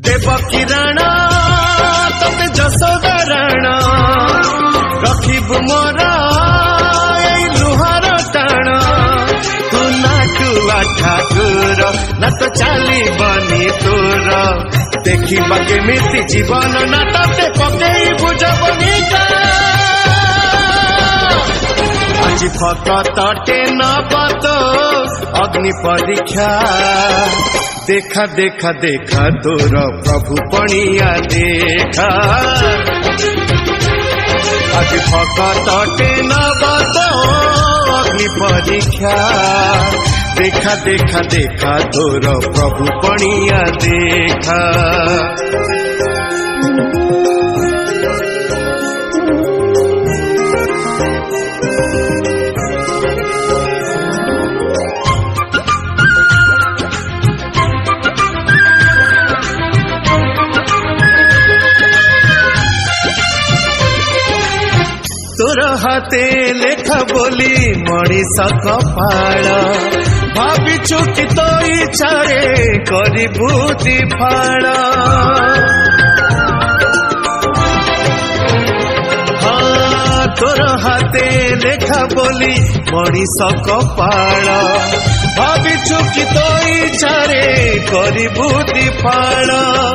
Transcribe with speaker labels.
Speaker 1: देवकी राणा तते जसोदा राणा रखिबु मोर लुहार टाण तू नाटुआ ठाकुर ना तो चली बनी तोर देखा केमिति जीवन ना तते पकई बुझबनी आज फकतटे नबत अग्नि परीक्षा देखा देखा देखा तोर प्रभु पणिया देखा आज फकतटे नबत अग्नि परीक्षा देखा देखा देखा तोर प्रभु पणिया देखा तोर हाथे लेखा बोली मनीष कपाल भाविचु कि तो इच्छारे करिबु दिफाल हाँ तोर हाथे लेखा बोली मनीष कपाल भाविचु कि तो इच्छारे करिबु दिफाल।